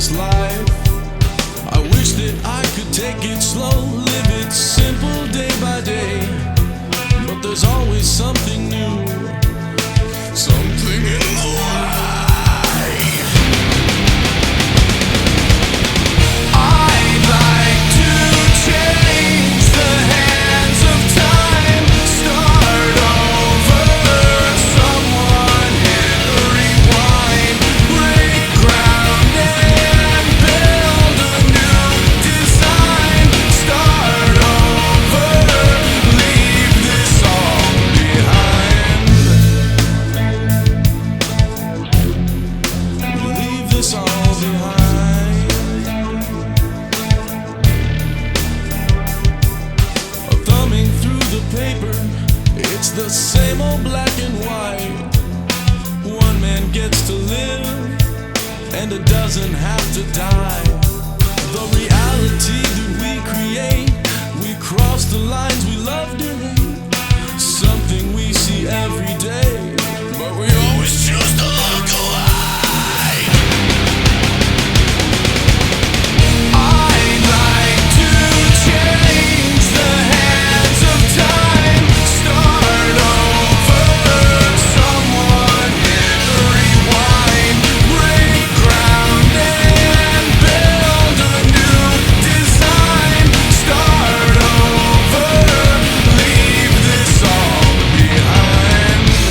this life. I wish that I could take it slow, live it simple day by day. But there's always something new, something in the way. I'd like to change the hands of time, start over, someone hit rewind, break ground and build a new design, start over, leave this all behind, leave this all behind. Thumbing through the paper, it's the same old black and white. One man gets to live, and a dozen have to die. The reality that we create, we cross the lines we love to hate. Something we see every day, but we always choose to look away. I'd like to change the hands of time, start over, someone hit rewind, break ground and build a new design, start over, leave this all behind.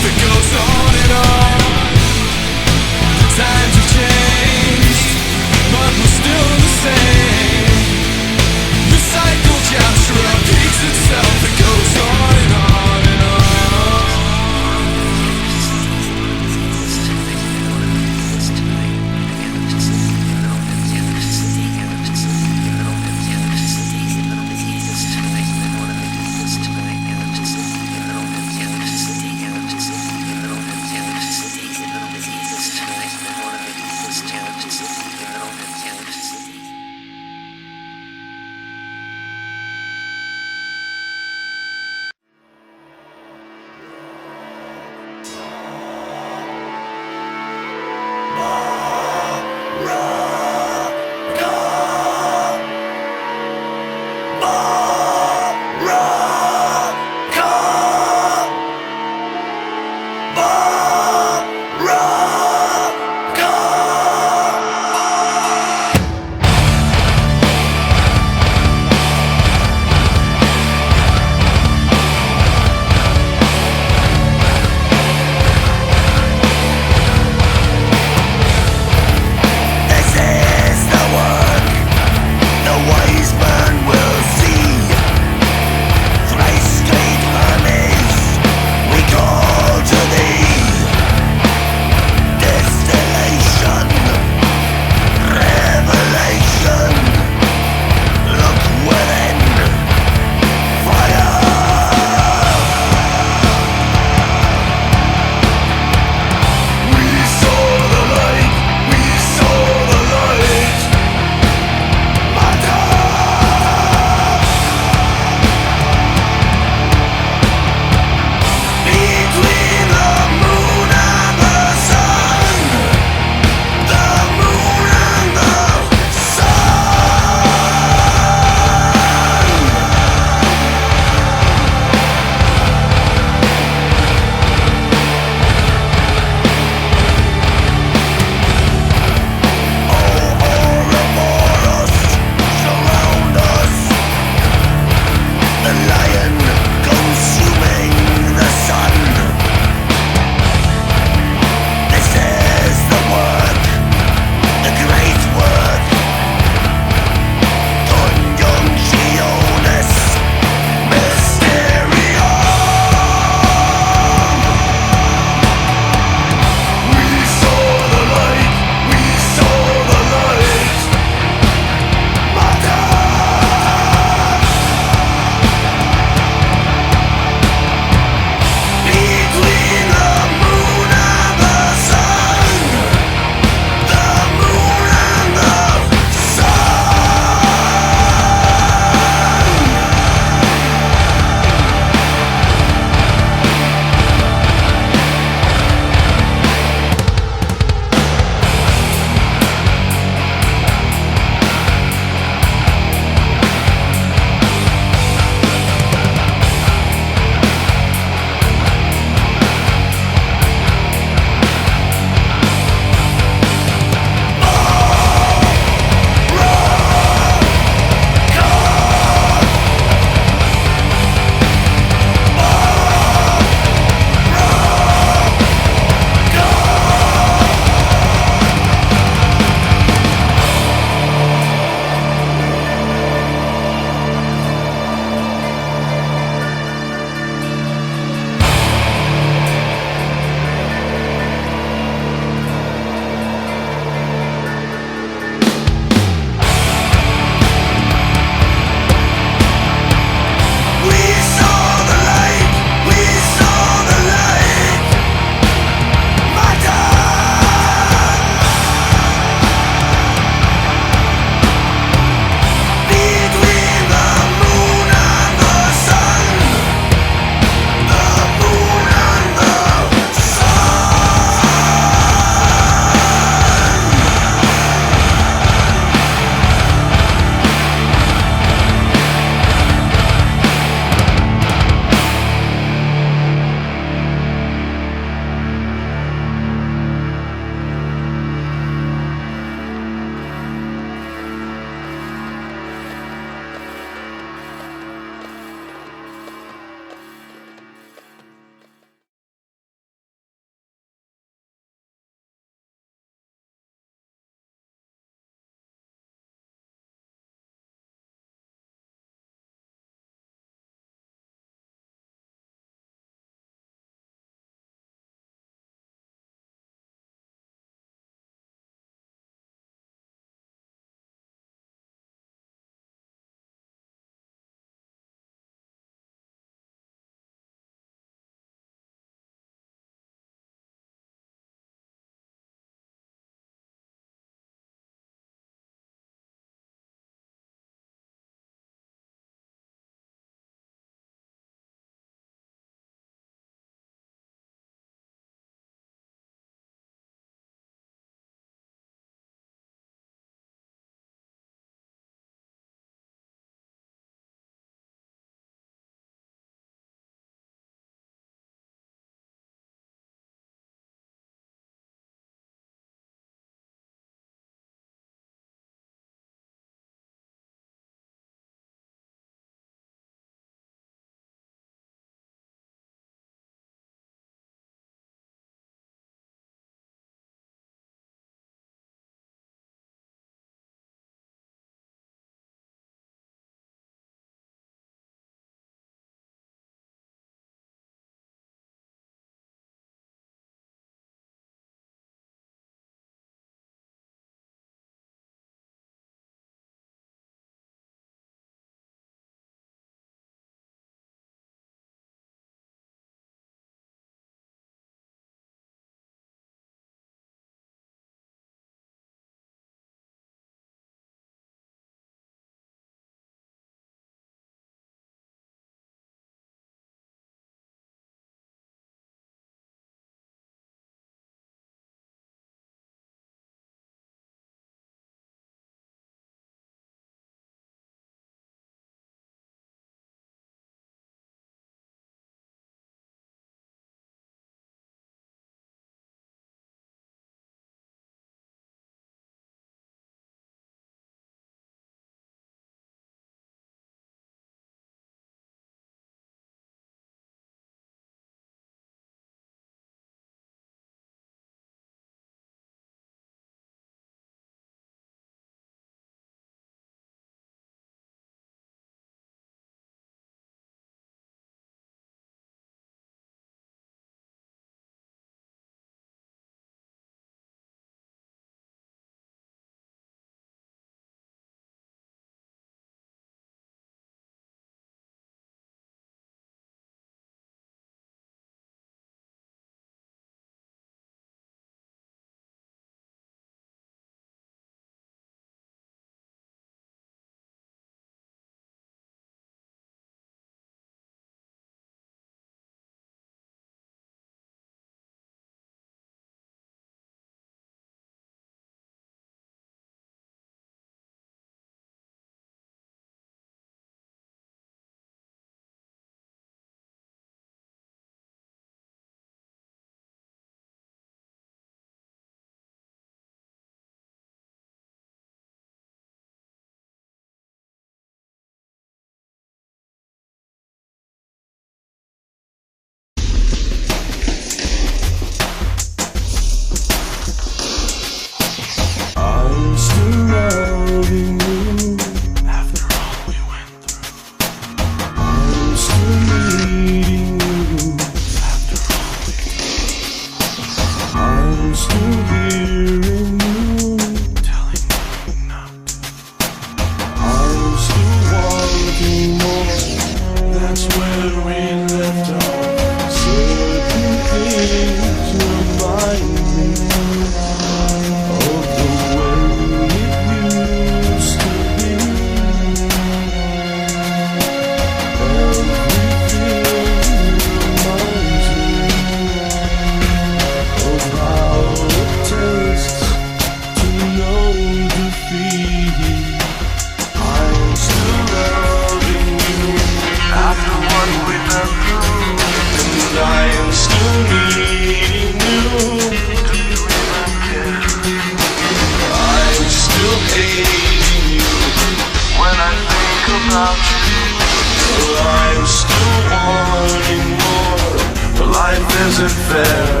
isn't fair.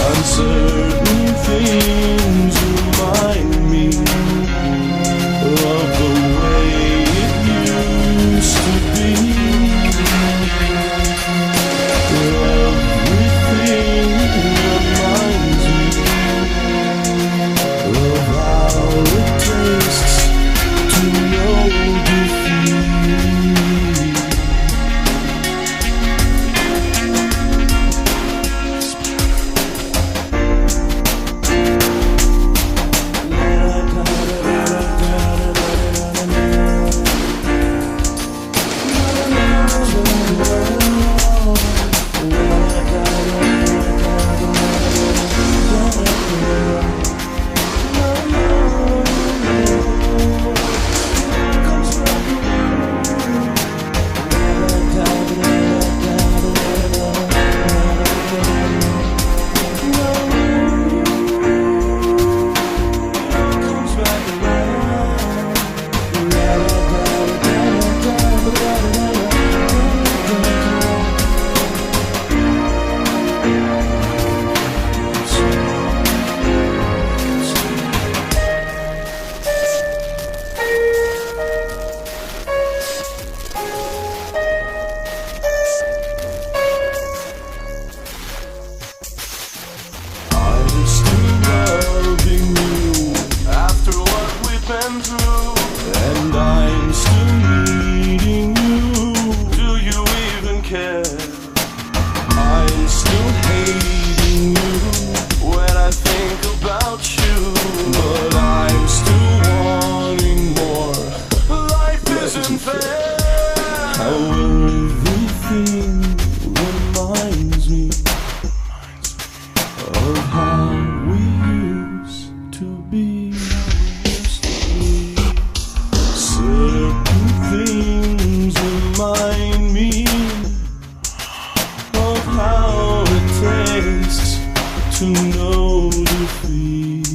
Uncertain things remind me of the way it used to be. Everything reminds me of how it tastes to know defeat. And I'm still needing you. Do you even care? I'm still hating you when I think about you, but I'm still wanting more. Life isn't fair. How everything reminds me of how we used to be. Certain things remind me of how it tastes to know defeat.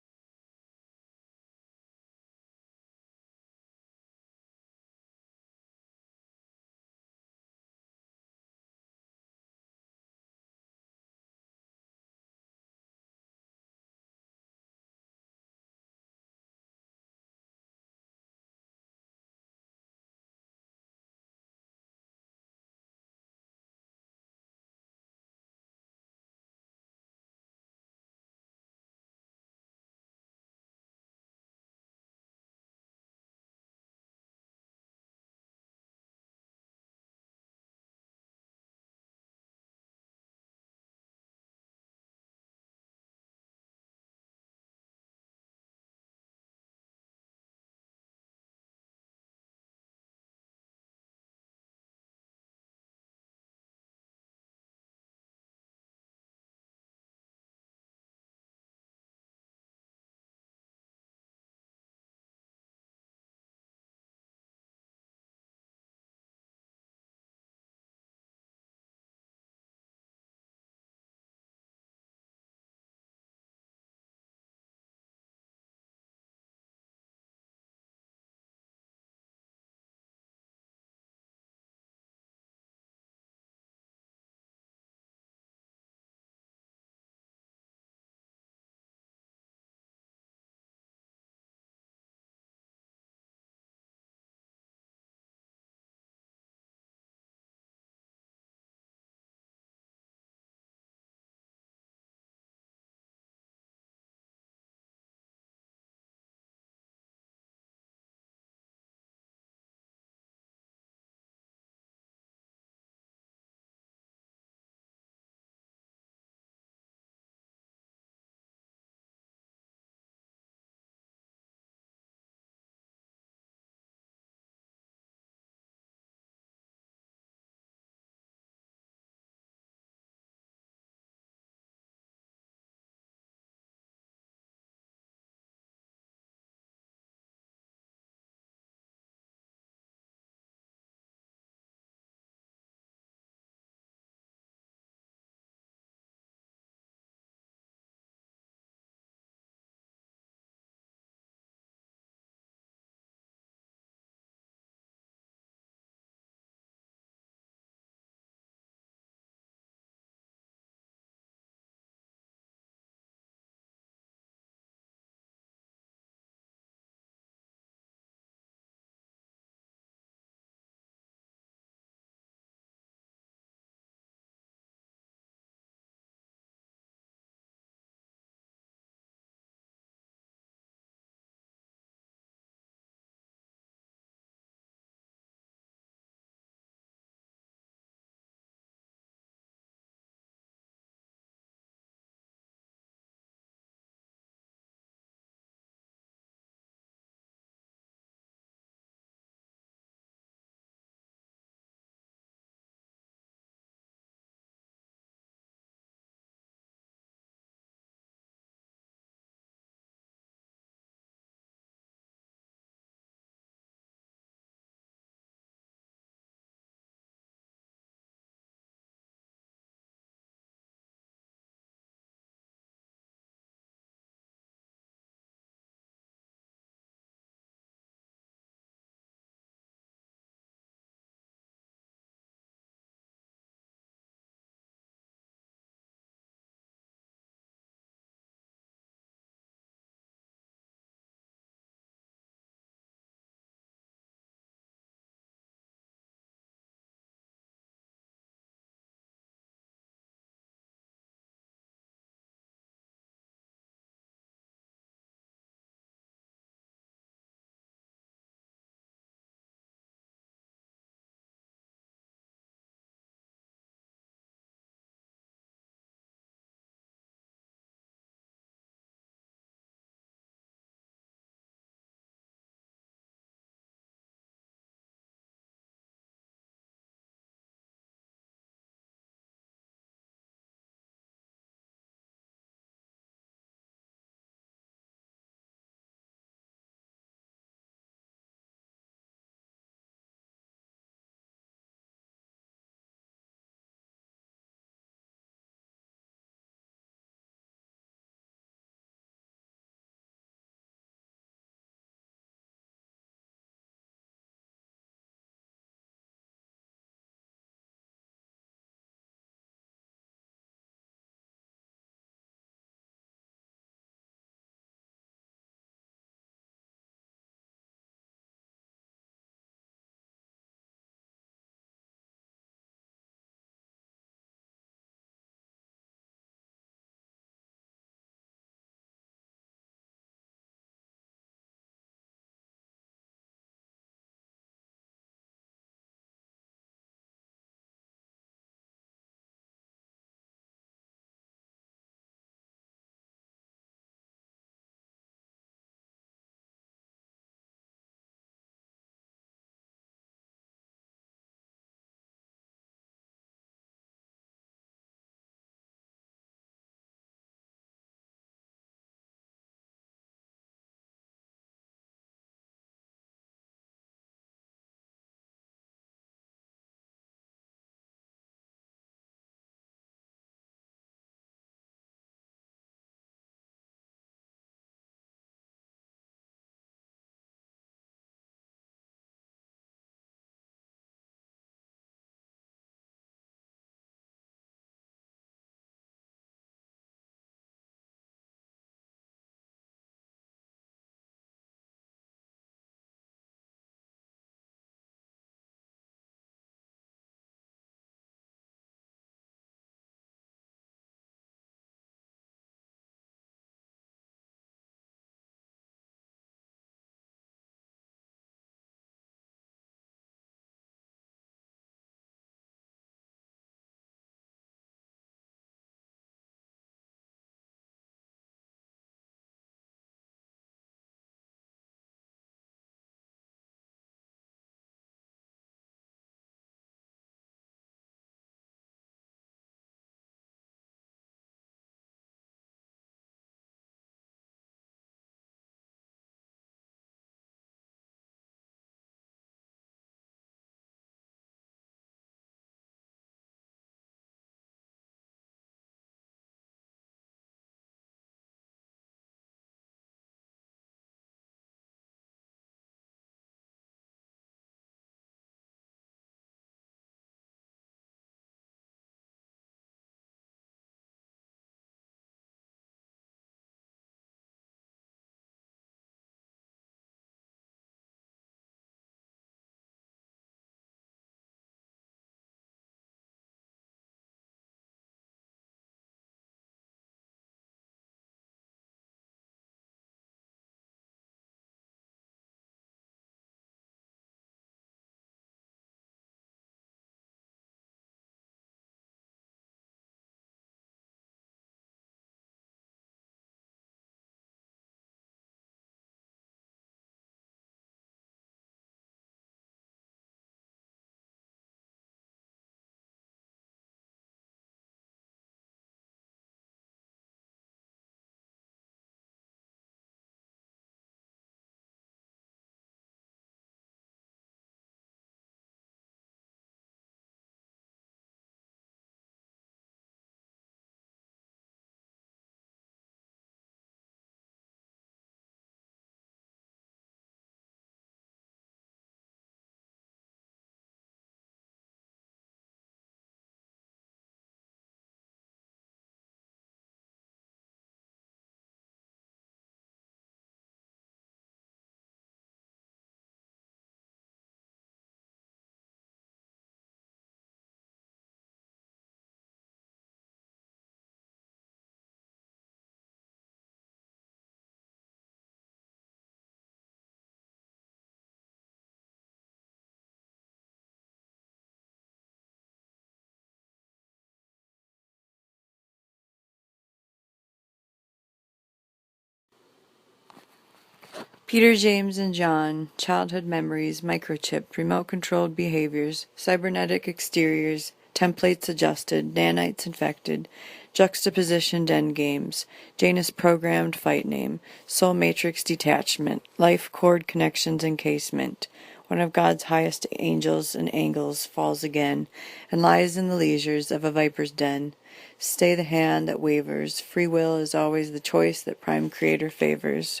Peter, James, and John, childhood memories, microchipped, remote-controlled behaviors, cybernetic exteriors, templates adjusted, nanites infected, juxtapositioned endgames, Janus programmed fight name, soul matrix detachment, life cord connections encasement. One of God's highest angels and angles falls again, and lies in the leisures of a viper's den. Stay the hand that wavers, free will is always the choice that Prime Creator favors.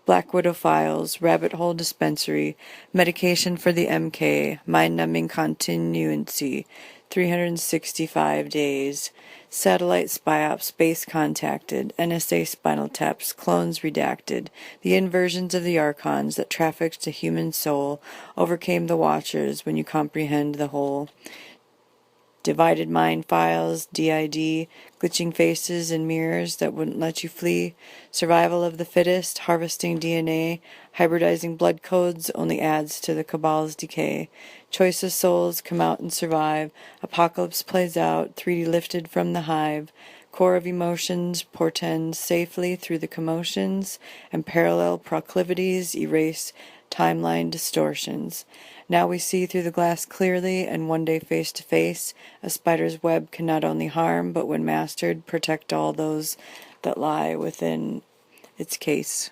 Black Widow Files, Rabbit Hole Dispensary, Medication for the MK, Mind-Numbing Continuancy, 365 Days, Satellite Spy-Ops Base Contacted, NSA Spinal Taps, Clones Redacted, the inversions of the Archons that trafficked the human soul, overcame the Watchers when you comprehend the whole. Divided Mind Files, DID, glitching faces and mirrors that wouldn't let you flee, survival of the fittest, harvesting DNA, hybridizing blood codes only adds to the Cabal's decay. Choice of souls come out and survive, apocalypse plays out, 3D lifted from the hive, core of emotions portends safely through the commotions, and parallel proclivities erase timeline distortions. Now we see through the glass clearly, and one day face to face, a spider's web can not only harm, but when mastered, protect all those that lie within its case.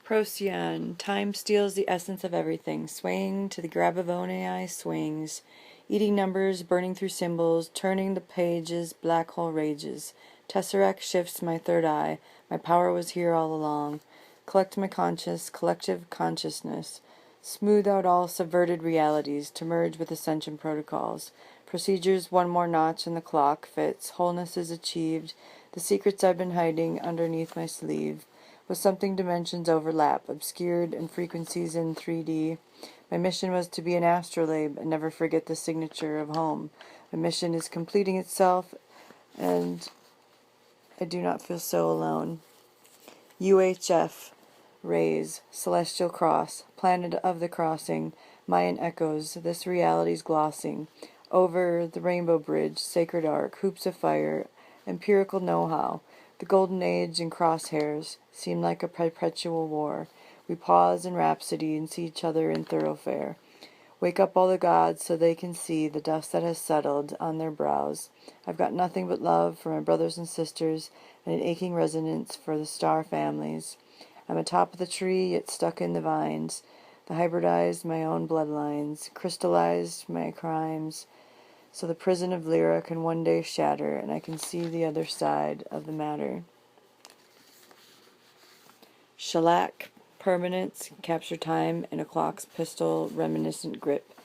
Procyon. Time steals the essence of everything, swaying to the Grabovoi swings, eating numbers, burning through symbols, turning the pages, black hole rages. Tesseract shifts my third eye, my power was here all along. Collect my collective consciousness. Smooth out all subverted realities to merge with ascension protocols. Procedures one more notch in the clock fits. Wholeness is achieved. The secrets I've been hiding underneath my sleeve. With something dimensions overlap, obscured and frequencies in 3D. My mission was to be an astrolabe and never forget the signature of home. My mission is completing itself, and I do not feel so alone. UHF, Rays, Celestial Cross, Planet of the Crossing, Mayan Echoes, this reality's glossing. Over the Rainbow Bridge, Sacred Ark, Hoops of Fire, Empirical Know-How. The Golden Age and crosshairs seem like a perpetual war. We pause in rhapsody and see each other in thoroughfare. Wake up all the gods so they can see the dust that has settled on their brows. I've got nothing but love for my brothers and sisters and an aching resonance for the star families. I'm atop of the tree, yet stuck in the vines. The hybridized my own bloodlines, crystallized my crimes, so the prison of Lyra can one day shatter, and I can see the other side of the matter. Shellac, permanence, capture time in a clock's pistol reminiscent grip.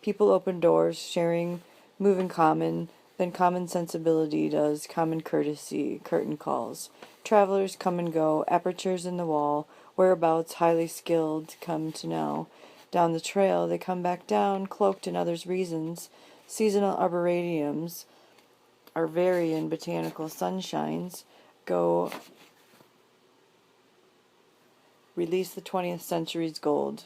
People open doors, sharing, move in common, then common sensibility does common courtesy, curtain calls. Travelers come and go, apertures in the wall, whereabouts highly skilled come to know. Down the trail they come back down, cloaked in others' reasons. Seasonal arboretums, Arvarian botanical sunshines, go release the 20th century's gold.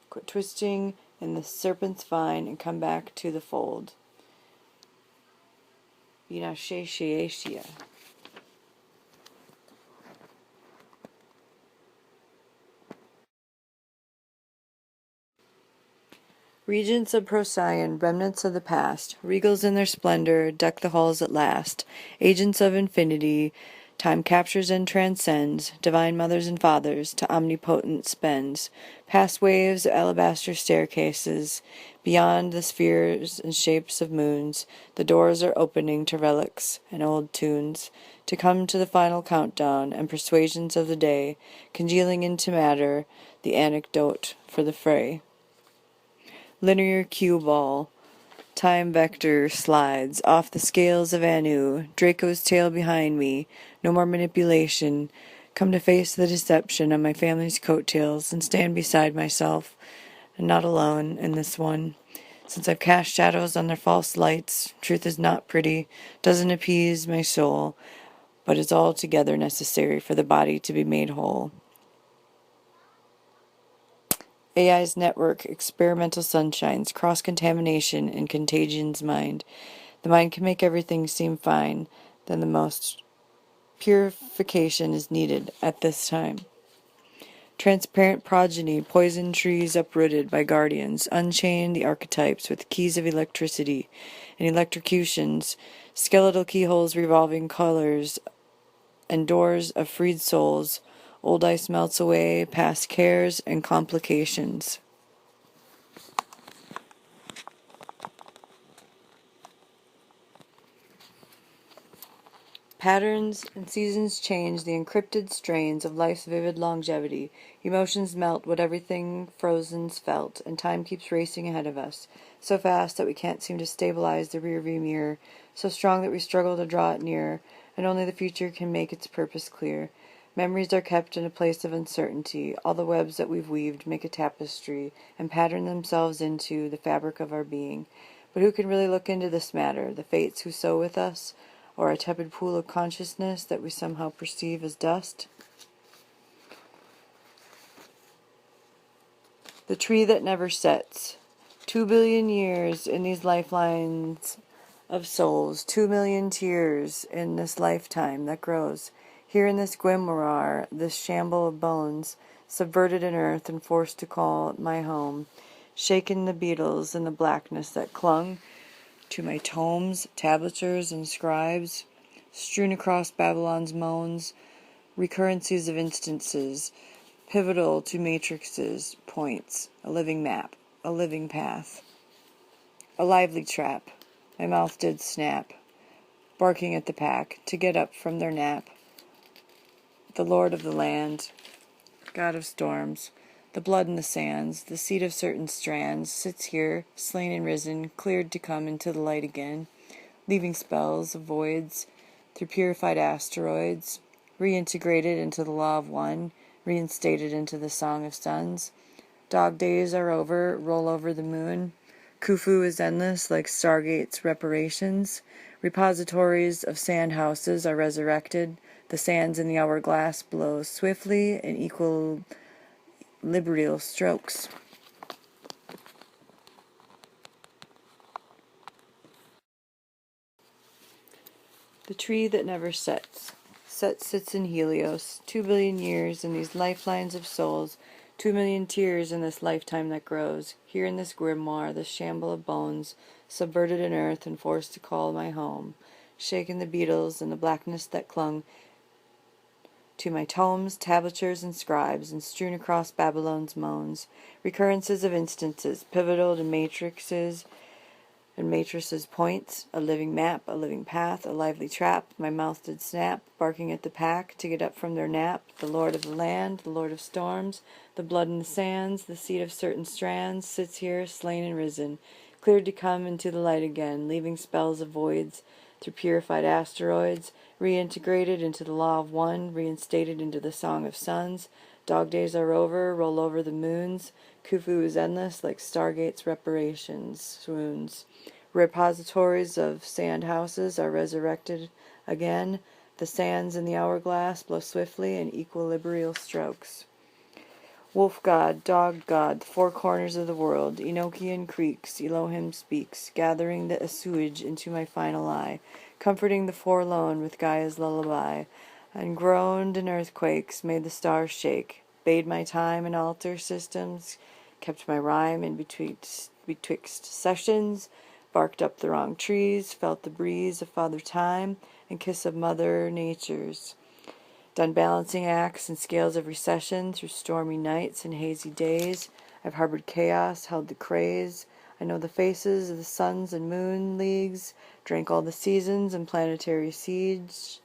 Quit twisting in the serpent's vine and come back to the fold. Vinasheshatia. Regents of Procyon, remnants of the past, regals in their splendor, deck the halls at last. Agents of infinity, time captures and transcends, divine mothers and fathers, to omnipotent spends. Past waves of alabaster staircases, beyond the spheres and shapes of moons, the doors are opening to relics and old tunes, to come to the final countdown and persuasions of the day, congealing into matter, the anecdote for the fray. Linear cue ball, time vector slides off the scales of Anu, Draco's tail behind me, no more manipulation, come to face the deception on my family's coattails and stand beside myself, and not alone in this one. Since I've cast shadows on their false lights, truth is not pretty, doesn't appease my soul, but is altogether necessary for the body to be made whole. AI's network, experimental sunshines, cross-contamination, and contagion's mind. The mind can make everything seem fine, then the most purification is needed at this time. Transparent progeny, poison trees uprooted by guardians, unchain the archetypes with keys of electricity and electrocutions, skeletal keyholes revolving colors, and doors of freed souls. Old ice melts away, past cares and complications. Patterns and seasons change the encrypted strains of life's vivid longevity. Emotions melt what everything frozen's felt, and time keeps racing ahead of us, so fast that we can't seem to stabilize the rearview mirror, so strong that we struggle to draw it nearer, and only the future can make its purpose clear. Memories are kept in a place of uncertainty. All the webs that we've weaved make a tapestry and pattern themselves into the fabric of our being. But who can really look into this matter? The fates who sew with us, or a tepid pool of consciousness that we somehow perceive as dust? The tree that never sets. 2 billion years in these lifelines of souls. 2 million tears in this lifetime that grows. Here in this Gwimwarar, this shamble of bones, subverted in earth and forced to call my home, shaken the beetles in the blackness that clung to my tomes, tablatures, and scribes, strewn across Babylon's moans, recurrencies of instances, pivotal to matrices, points, a living map, a living path, a lively trap. My mouth did snap, barking at the pack to get up from their nap. The Lord of the land, God of storms, the blood in the sands, the seed of certain strands, sits here, slain and risen, cleared to come into the light again, leaving spells of voids through purified asteroids, reintegrated into the law of one, reinstated into the song of suns. Dog days are over, roll over the moon. Khufu is endless like Stargate's reparations. Repositories of sand houses are resurrected. The sands in the hourglass blow swiftly in equilibrial strokes. The tree that never sets. Set sits in Helios, 2 billion years in these lifelines of souls, 2 million tears in this lifetime that grows. Here in this grimoire, this shamble of bones, subverted in earth and forced to call my home. Shaken the beetles and the blackness that clung to my tomes, tablatures, and scribes, and strewn across Babylon's moans. Recurrences of instances, pivotal to matrices and matrices points, a living map, a living path, a lively trap. My mouth did snap, barking at the pack to get up from their nap. The Lord of the land, the Lord of storms, the blood in the sands, the seed of certain strands, sits here, slain and risen, cleared to come into the light again, leaving spells of voids through purified asteroids, reintegrated into the law of one, reinstated into the song of suns. Dog days are over, roll over the moons. Khufu is endless like Stargate's reparations, swoons. Repositories of sand houses are resurrected again. The sands in the hourglass blow swiftly in equilibrial strokes. Wolf god, dog god, the four corners of the world, Enochian creeks, Elohim speaks, gathering the assuage into my final eye, comforting the forlorn with Gaia's lullaby, and groaned in earthquakes, made the stars shake, bade my time in altar systems, kept my rhyme in betwixt sessions, barked up the wrong trees, felt the breeze of Father Time, and kiss of Mother Nature's. Done balancing acts and scales of recession through stormy nights and hazy days. I've harbored chaos, held the craze. I know the faces of the suns and moon leagues, drank all the seasons and planetary siege.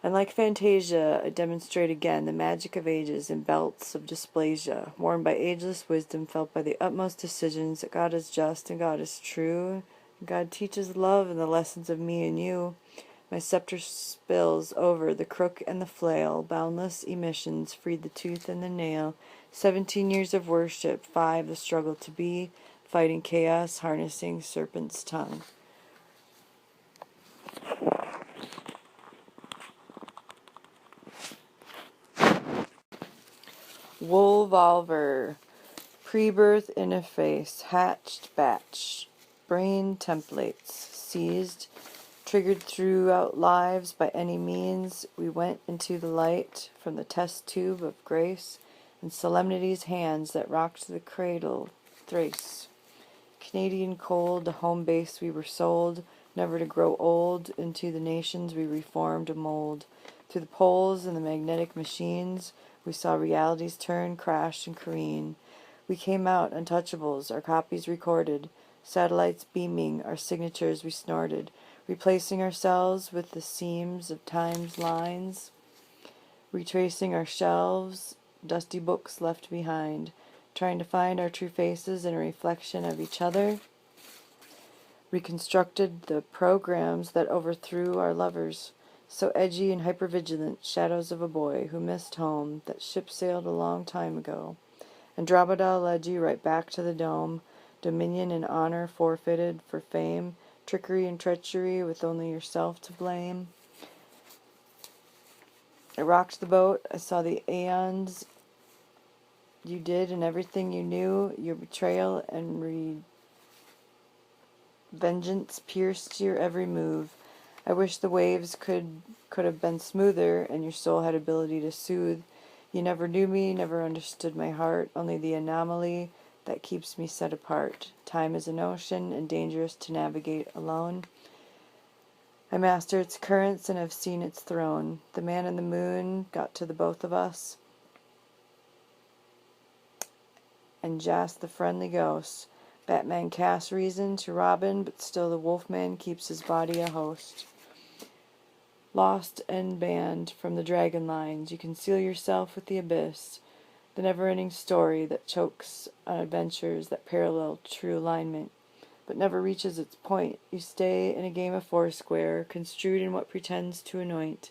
And like Fantasia, I demonstrate again the magic of ages in belts of dysplasia, worn by ageless wisdom, felt by the utmost decisions that God is just and God is true. God teaches love in the lessons of me and you. My scepter spills over the crook and the flail, boundless emissions freed the tooth and the nail. 17 years of worship, 5 the struggle to be, fighting chaos, harnessing serpent's tongue. Woolvolver, pre-birth interface, hatched batch, brain templates, seized, triggered throughout lives by any means. We went into the light from the test tube of grace, and solemnity's hands that rocked the cradle, Thrace. Canadian cold, to home base we were sold, never to grow old, into the nations we reformed a mold. Through the poles and the magnetic machines, we saw realities turn, crash, and careen. We came out untouchables, our copies recorded, satellites beaming, our signatures we snorted, replacing ourselves with the seams of time's lines, retracing our shelves, dusty books left behind, trying to find our true faces in a reflection of each other, reconstructed the programs that overthrew our lovers, so edgy and hypervigilant, shadows of a boy who missed home, that ship sailed a long time ago. Andromeda led you right back to the dome, dominion and honor forfeited for fame, trickery and treachery with only yourself to blame. I rocked the boat, I saw the aeons you did and everything you knew, your betrayal and vengeance pierced your every move. I wish the waves could have been smoother and your soul had ability to soothe. You never knew me, never understood my heart, only the anomaly that keeps me set apart. Time is an ocean and dangerous to navigate alone. I master its currents and have seen its throne. The man in the moon got to the both of us, and Jas the friendly ghost. Batman casts reason to Robin, but still the Wolfman keeps his body a host. Lost and banned from the dragon lines, you conceal yourself with the abyss, the never-ending story that chokes on adventures that parallel true alignment, but never reaches its point. You stay in a game of Foursquare, construed in what pretends to anoint.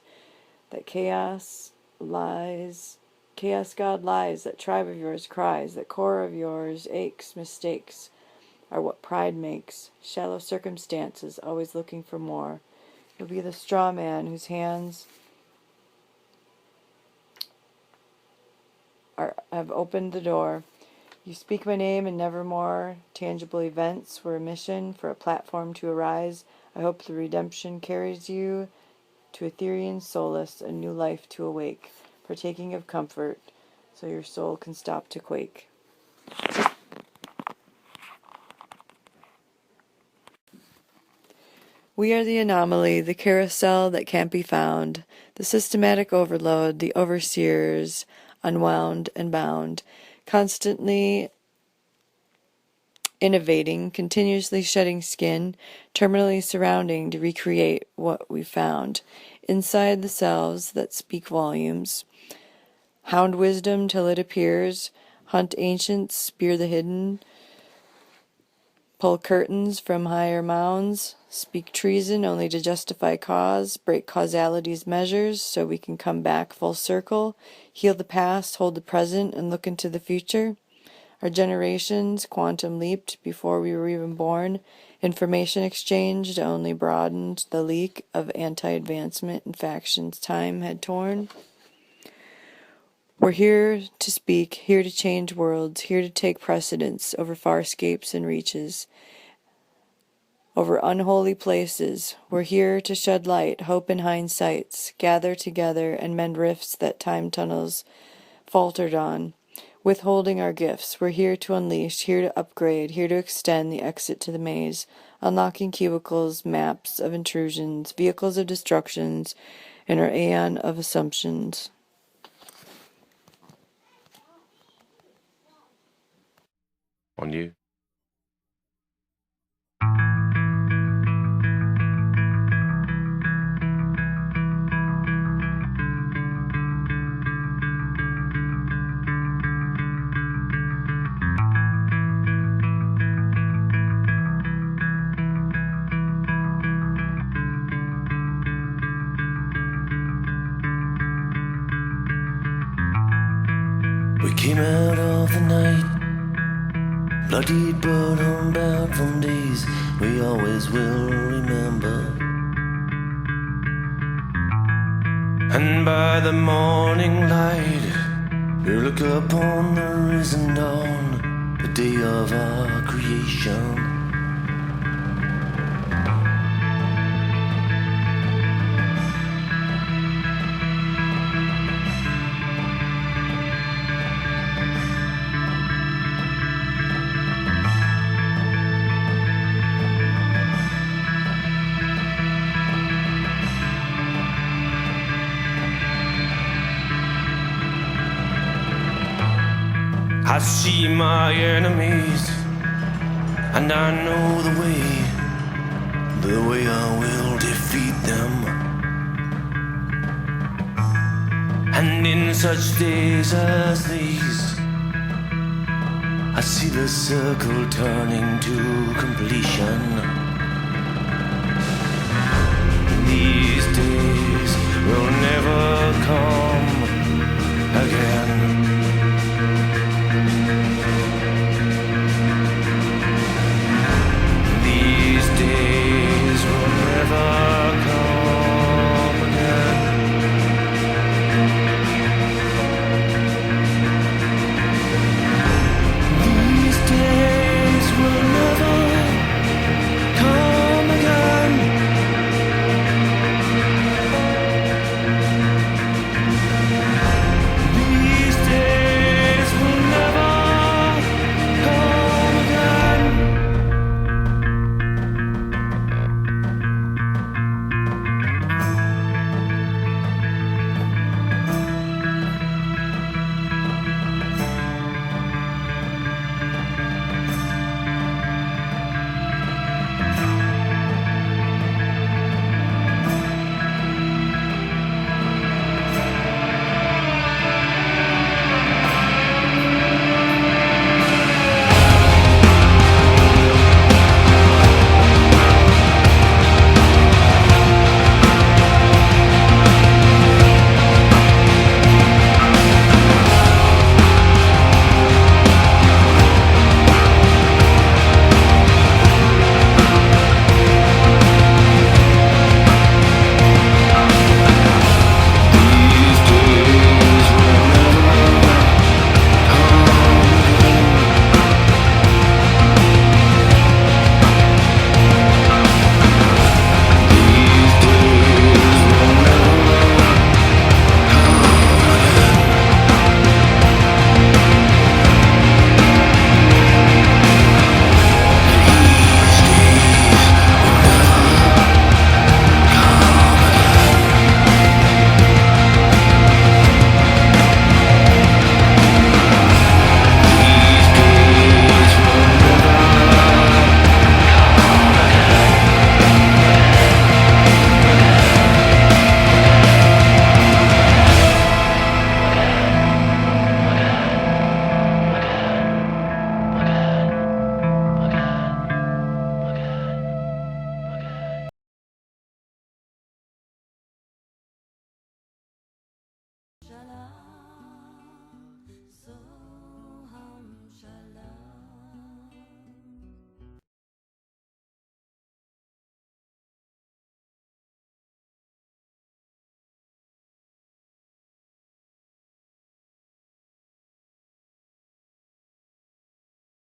That chaos God lies, that tribe of yours cries, that core of yours aches, mistakes are what pride makes. Shallow circumstances, always looking for more. You'll be the straw man whose hands have opened the door. You speak my name and nevermore. Tangible events were a mission for a platform to arise. I hope the redemption carries you to Etherean solace, a new life to awake, partaking of comfort, so your soul can stop to quake. We are the anomaly, the carousel that can't be found, the systematic overload, the overseers, unwound and bound, constantly innovating, continuously shedding skin, terminally surrounding to recreate what we found. Inside the selves that speak volumes, hound wisdom till it appears, hunt ancients, spear the hidden, pull curtains from higher mounds, speak treason only to justify cause, break causality's measures so we can come back full circle, heal the past, hold the present, and look into the future. Our generations quantum leaped before we were even born. Information exchanged only broadened the leak of anti-advancement and factions time had torn. We're here to speak, here to change worlds, here to take precedence over farscapes and reaches, over unholy places. We're here to shed light, hope in hindsights, gather together and mend rifts that time tunnels faltered on, withholding our gifts. We're here to unleash, here to upgrade, here to extend the exit to the maze, unlocking cubicles, maps of intrusions, vehicles of destructions, in our aeon of assumptions. On you. We came out of the night, bloodied but homebound from days we always will remember. And by the morning light, we look upon the risen dawn, the day of our creation. I see my enemies, and I know the way I will defeat them. And in such days as these, I see the circle turning to completion. These days will never come again. Come la.